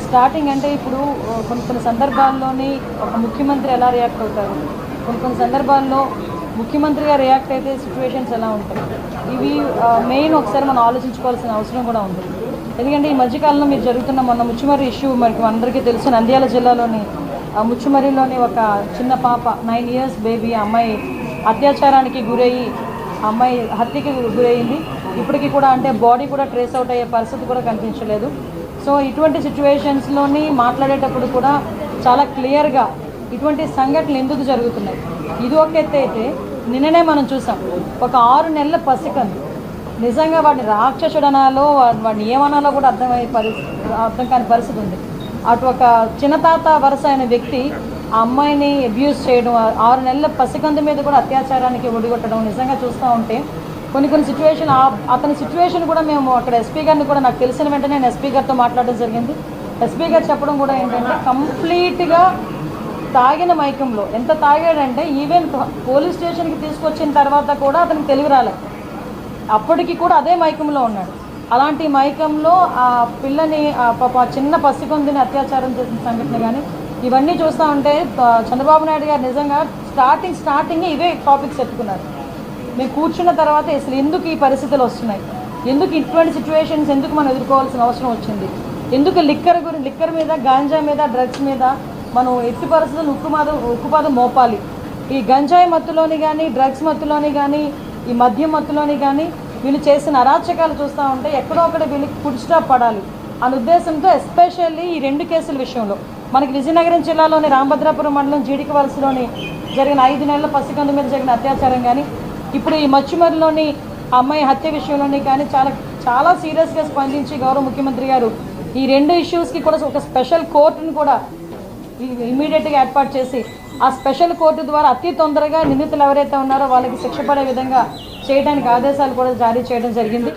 Starting అంటే ఇప్పుడు కొన్ని సందర్భాల్లోని ఒక ముఖ్యమంత్రి ఎలా రియాక్ట్ అవుతారు, కొన్ని సందర్భాల్లో ముఖ్యమంత్రిగా రియాక్ట్ అయితే సిచ్యువేషన్స్ ఎలా ఉంటాయి, ఇవి మెయిన్ ఒకసారి మనం ఆలోచించుకోవాల్సిన అవసరం కూడా ఉంది. ఎందుకంటే ఈ మధ్యకాలంలో మీరు జరుగుతున్న మొన్న ముచ్చుమర్రి ఇష్యూ మనకి అందరికీ తెలుసు. నంద్యాల జిల్లాలోని ముచ్చుమర్రిలోని ఒక చిన్న పాప 9 ఇయర్స్ బేబీ అమ్మాయి అత్యాచారానికి గురయ్యి అమ్మాయి హత్యకి గురయ్యింది. ఇప్పటికీ కూడా అంటే బాడీ కూడా ట్రేస్ అవుట్ అయ్యే పరిస్థితి కూడా కనిపించలేదు. సో ఇటువంటి సిచ్యువేషన్స్లోని మాట్లాడేటప్పుడు కూడా చాలా క్లియర్గా ఇటువంటి సంఘటనలు ఎందుకు జరుగుతున్నాయి, ఇది ఒక ఎత్తు అయితే నిన్ననే మనం చూసాం ఒక 6 నెలల పసికందు నిజంగా వాడిని రాక్షసుడు అనాలో వాడిని ఏమనాలో కూడా అర్థం కాని పరిస్థితి ఉంది. అటు ఒక చిన్నతాత వరుస అయిన వ్యక్తి ఆ అమ్మాయిని అబ్యూస్ చేయడం, 6 నెలల పసికందు మీద కూడా అత్యాచారానికి ఒడిగొట్టడం నిజంగా చూస్తూ ఉంటే కొన్ని సిచ్యువేషన్ అతని సిచ్యువేషన్ కూడా మేము అక్కడ ఎస్పీ గారిని కూడా నాకు తెలిసిన వెంటనే నేను ఎస్పీ గారితో మాట్లాడడం జరిగింది. ఎస్పీ గారు చెప్పడం కూడా ఏంటంటే కంప్లీట్గా తాగిన మైకంలో, ఎంత తాగాడంటే ఈవెన్ పోలీస్ స్టేషన్కి తీసుకొచ్చిన తర్వాత కూడా అతనికి తెలివి రాలేదు, అప్పటికి కూడా అదే మైకంలో ఉన్నాడు. అలాంటి మైకంలో ఆ పిల్లని చిన్న పసికొందిని అత్యాచారం చేసిన సంఘటన కానీ ఇవన్నీ చూస్తూ ఉంటే చంద్రబాబు నాయుడు గారు నిజంగా స్టార్టింగ్ ఇవే టాపిక్స్ ఎత్తుకున్నారు. మేము కూర్చున్న తర్వాత అసలు ఎందుకు ఈ పరిస్థితులు వస్తున్నాయి, ఎందుకు ఇటువంటి సిచ్యువేషన్స్ ఎందుకు మనం ఎదుర్కోవాల్సిన అవసరం వచ్చింది, ఎందుకు లిక్కర్ మీద గాంజా మీద డ్రగ్స్ మీద మనం ఎట్టి పరిస్థితులు ఉక్కుపాదం మోపాలి. ఈ గంజాయి మత్తులోని కానీ డ్రగ్స్ మత్తులోని కానీ ఈ మద్యం మత్తులోని కానీ వీళ్ళు చేసిన అరాచకాలు చూస్తూ ఉంటే ఎక్కడో ఒకటి వీళ్ళకి ఫుడ్ స్టాప్ పడాలి అనే ఉద్దేశంతో ఎస్పెషల్లీ ఈ 2 కేసుల విషయంలో మనకి విజయనగరం జిల్లాలోని రామభద్రాపురం మండలం జీడిక వలసలోని జరిగిన 5 నెలల పసికందు మీద జరిగిన అత్యాచారం కానీ ఇప్పుడు ఈ మచ్చుమరిలోని అమ్మాయి హత్య విషయంలోని కానీ చాలా సీరియస్గా స్పందించి గౌరవ ముఖ్యమంత్రి గారు ఈ 2 ఇష్యూస్కి కూడా ఒక స్పెషల్ కోర్టును కూడా ఇమీడియట్గా ఏర్పాటు చేసి ఆ స్పెషల్ కోర్టు ద్వారా అతి తొందరగా నిందితులు ఎవరైతే ఉన్నారో వాళ్ళకి శిక్ష పడే విధంగా చేయడానికి ఆదేశాలు కూడా జారీ చేయడం జరిగింది.